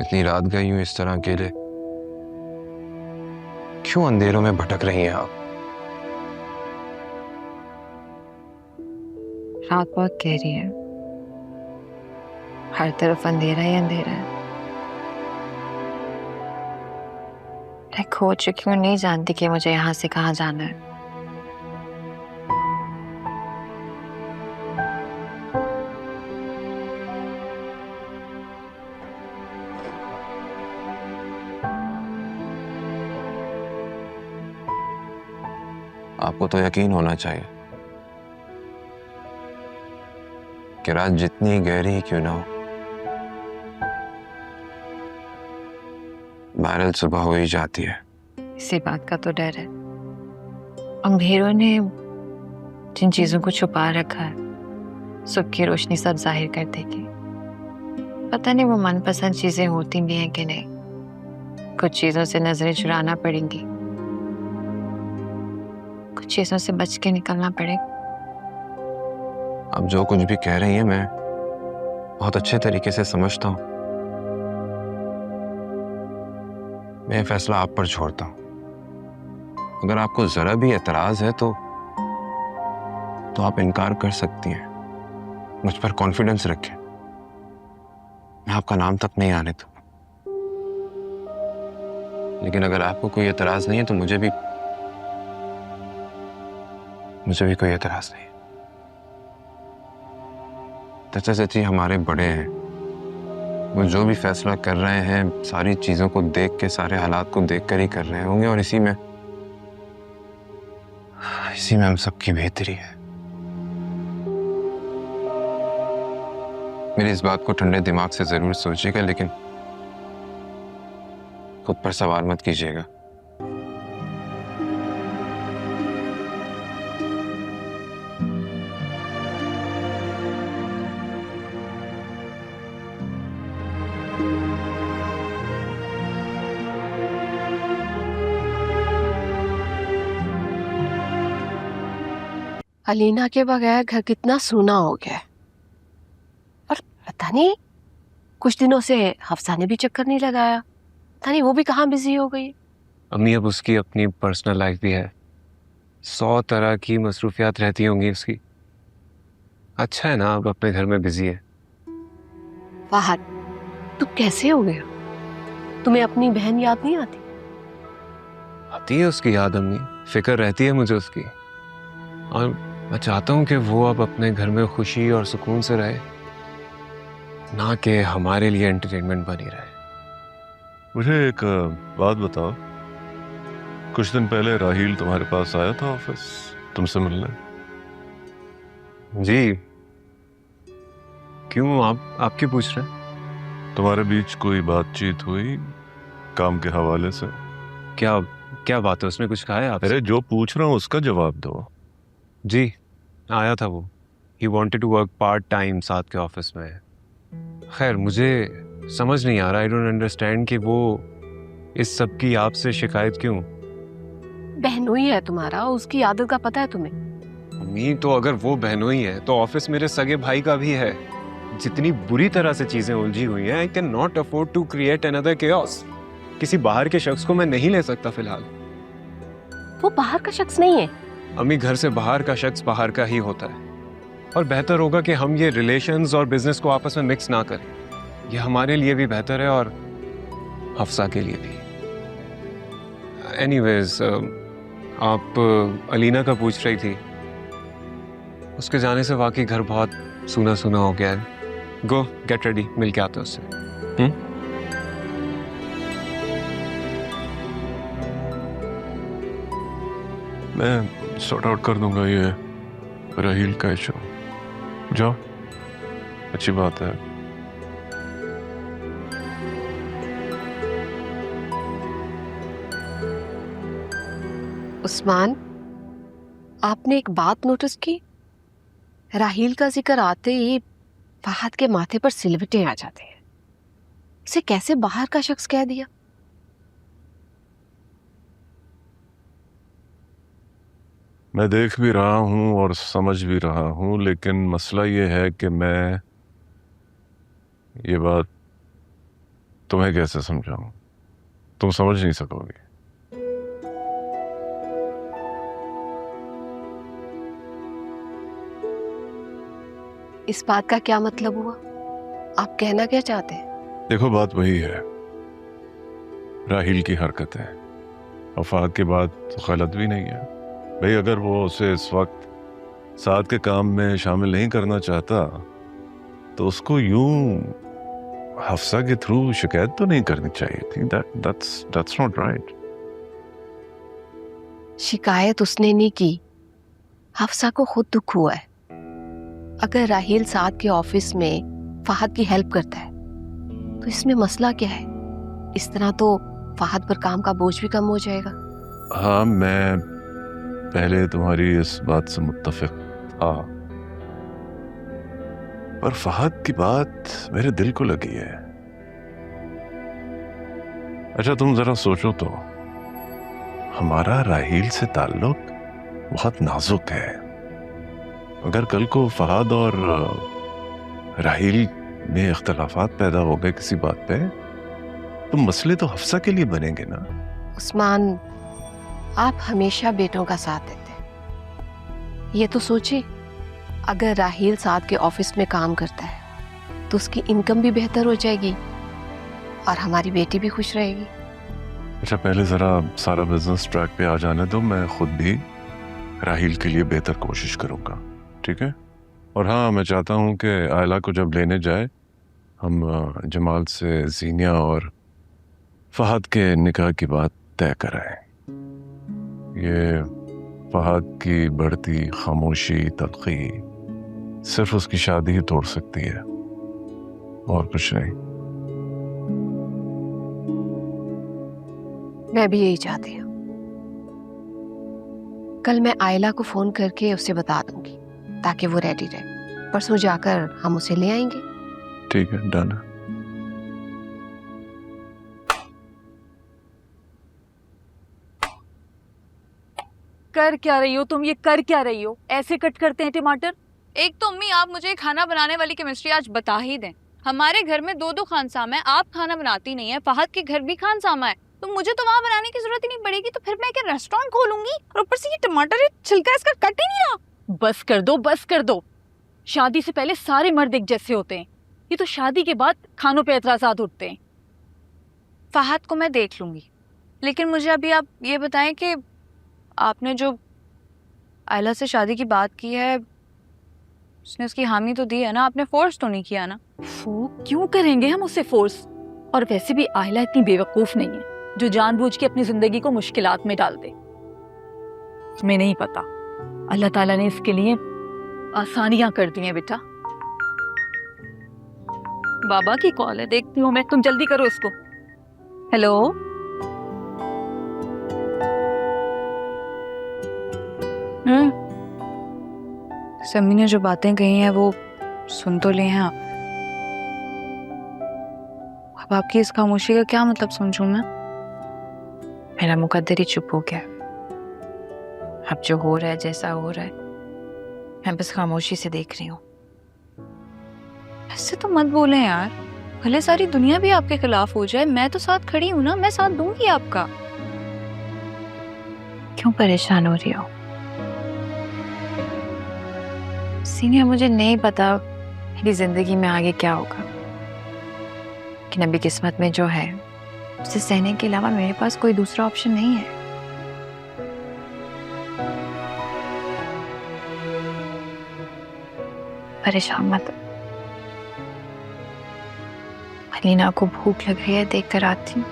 इतनी रात गई हूं इस तरह अकेले, क्यों अंधेरों में भटक रही हैं आप? रात बहुत गहरी है, हर तरफ अंधेरा ही अंधेरा है। मैं खो चुकी हूँ, नहीं जानती कि मुझे यहाँ से कहाँ जाना है। आपको तो यकीन होना चाहिए कि रात जितनी गहरी ही क्यों ना हो, बहरहाल सुबह हो ही जाती है। इसी बात का तो डर है। अंधेरों ने जिन चीजों को छुपा रखा है, सुबह की रोशनी सब जाहिर कर देगी। पता नहीं वो मनपसंद चीजें होती भी हैं कि नहीं। कुछ चीजों से नजरें चुराना पड़ेंगी, कुछ चीजों से बच के निकलना पड़ेगा। अब जो कुछ भी कह रही हैं मैं बहुत अच्छे तरीके से समझता हूं। मैं फैसला आप पर छोड़ता हूं। अगर आपको जरा भी एतराज है तो आप इनकार कर सकती हैं। मुझ पर कॉन्फिडेंस रखें, मैं आपका नाम तक नहीं आने दूंगा। लेकिन अगर आपको कोई एतराज नहीं है तो मुझे भी कोई एतराज नहीं है। चाचा चाची हमारे बड़े हैं, वो जो भी फैसला कर रहे हैं सारी चीजों को देख के, सारे हालात को देख कर ही कर रहे होंगे, और इसी में हम सबकी बेहतरी है। मेरी इस बात को ठंडे दिमाग से जरूर सोचिएगा, लेकिन खुद पर सवार मत कीजिएगा। अलीना के बगैर घर कितना सूना हो गया है। और पता नहीं कुछ दिनों से हफ्सा ने भी चक्कर नहीं लगाया। पता नहीं वो भी कहाँ बिजी हो गई। अम्मी, अब उसकी अपनी पर्सनल लाइफ भी है, 100 तरह की मसरूफियात रहती होंगी उसकी। अच्छा है ना, अब अपने घर में बिजी है। फहद, तुम कैसे हो गए हो? तुम्हें अपनी बहन याद नहीं आती? आती है उसकी याद अम्मी, फिक्र रहती है मुझे उसकी। और मैं चाहता हूँ कि वो अब अपने घर में खुशी और सुकून से रहे, ना कि हमारे लिए एंटरटेनमेंट बनी रहे। मुझे एक बात बताओ, कुछ दिन पहले राहील तुम्हारे पास आया था ऑफिस तुमसे मिलने? जी, क्यों आप क्यों पूछ रहे हैं? तुम्हारे बीच कोई बातचीत हुई काम के हवाले से? क्या बात है, उसने कुछ कहा है आपसे? अरे जो पूछ रहा हूँ उसका जवाब दो। जी, आया था वो। He wanted to work part time साथ के ऑफिस में। खैर, मुझे समझ नहीं आ रहा, आई डोंट अंडरस्टैंड कि वो इस सब की आपसे शिकायत क्यों? बहनोई है तुम्हारा, उसकी आदत का पता है तुम्हें? नहीं तो अगर वो बहनोई है तो ऑफिस मेरे सगे भाई का भी है। जितनी बुरी तरह से चीजें उलझी हुई हैं, I can not afford to create another chaos. किसी बाहर के शख्स को मैं नहीं ले सकता फिलहाल। वो बाहर का शख्स नहीं है। अम्मी, घर से बाहर का शख्स बाहर का ही होता है, और बेहतर होगा कि हम ये रिलेशंस और बिजनेस को आपस में मिक्स ना करें। ये हमारे लिए भी बेहतर है और हफ्सा के लिए भी। एनीवेज, आप अलीना का पूछ रही थी। उसके जाने से वाकई घर बहुत सूना सूना हो गया है। गो गेट रेडी, मिल के आते उससे। मैं सॉर्ट आउट कर दूंगा ये राहील का इशू। जाओ, अच्छी बात है। उस्मान, आपने एक बात नोटिस की? राहील का जिक्र आते ही फहद के माथे पर सिलवटें आ जाते हैं। इसे कैसे बाहर का शख्स कह दिया? मैं देख भी रहा हूं और समझ भी रहा हूं, लेकिन मसला ये है कि मैं ये बात तुम्हें कैसे समझाऊं, तुम समझ नहीं सकोगे। इस बात का क्या मतलब हुआ? आप कहना क्या चाहते हैं? देखो, बात वही है, राहील की हरकत है। और फहद की बात तो गलत भी नहीं है भाई। अगर वो उसे इस वक्त साथ के काम में शामिल नहीं करना चाहता तो उसको यूं हफ्सा के थ्रू शिकायत तो नहीं करनी चाहिए थी। that's not right। शिकायत उसने नहीं की, हफ्सा को खुद दुख हुआ है। अगर राहील साथ के ऑफिस में फहद की हेल्प करता है तो इसमें मसला क्या है? इस तरह तो फहद पर काम का बोझ भी कम हो जाएगा। हाँ, मैं पहले तुम्हारी इस बात से मुत्तफिक था, पर फहद की बात मेरे दिल को लगी है। अच्छा, तुम जरा सोचो तो, हमारा राहील से ताल्लुक बहुत नाजुक है। अगर कल को फहद और राहील में इख्तलाफात पैदा हो गए किसी बात पे, तो मसले तो हफ्सा के लिए बनेंगे ना। उस्मान, आप हमेशा बेटों का साथ देते हैं। ये तो सोचिए, अगर राहील साथ के ऑफिस में काम करता है तो उसकी इनकम भी बेहतर हो जाएगी और हमारी बेटी भी खुश रहेगी। अच्छा, पहले जरा सारा बिजनेस ट्रैक पे आ जाने दो, मैं खुद भी राहील के लिए बेहतर कोशिश करूंगा, ठीक है? और हाँ, मैं चाहता हूँ कि आयला को जब लेने जाए, हम जमाल से जीनिया और फहद के निकाह की बात तय कराएं। ये फहद की बढ़ती खामोशी, तलखी सिर्फ उसकी शादी ही तोड़ सकती है, और कुछ नहीं। मैं भी यही चाहती हूँ। कल मैं आयला को फोन करके उसे बता दूंगी ताकि वो रेडी रहे। परसों जाकर हम उसे ले आएंगे। ठीक है, डन है। कर क्या रही हो तुम? ये कर क्या रही हो? ऐसे कट करते हैं टमाटर? एक तो अम्मी, आप मुझे खाना बनाने वाली केमिस्ट्री आज बता ही दें। हमारे घर में दो खानसामा है, आप खाना बनाती नहीं है, फहद के घर भी खानसामा है, तो मुझे तो वहाँ बनाने की जरूरत ही नहीं पड़ेगी। तो फिर मैं क्या रेस्टोरेंट खोलूंगी? और ऊपर से ये टमाटर, ये छिलका इसका कट ही नहीं रहा। बस कर दो, बस कर दो। शादी से पहले सारे मर्द एक जैसे होते हैं, ये तो शादी के बाद खानों पे एतराजात उठते हैं। फहद को मैं देख लूंगी, लेकिन मुझे अभी आप ये बताएं कि आपने जो आयला से शादी की बात की है, उसने उसकी हामी तो दी है ना? आपने फोर्स तो नहीं किया ना? वो क्यों करेंगे हम उससे फोर्स? और वैसे भी आयला इतनी बेवकूफ नहीं है जो जानबूझ के अपनी जिंदगी को मुश्किलात में डाल दे। तुम्हें नहीं पता, अल्लाह ताला ने इसके लिए आसानियां कर दी हैं बेटा। बाबा की कॉल है, देखती हूँ मैं। तुम जल्दी करो इसको। हेलो, समी ने जो बातें कही हैं वो सुन तो लिए हैं आप। अब आपकी इस खामोशी का क्या मतलब समझूं मैं? मेरा मुकद्दर ही चुप हो गया। अब जो हो रहा है, जैसा हो रहा है, मैं बस खामोशी से देख रही हूँ। ऐसे तो मत बोले यार, भले सारी दुनिया भी आपके खिलाफ हो जाए, मैं तो साथ खड़ी हूँ ना, मैं साथ दूंगी आपका। क्यों परेशान हो रही हो? सीनिया, मुझे नहीं पता मेरी जिंदगी में आगे क्या होगा, लेकिन अभी किस्मत में जो है उसे सहने के अलावा मेरे पास कोई दूसरा ऑप्शन नहीं है। परेशान मत। अलीना को भूख लग रही है, देख कर आती हूँ।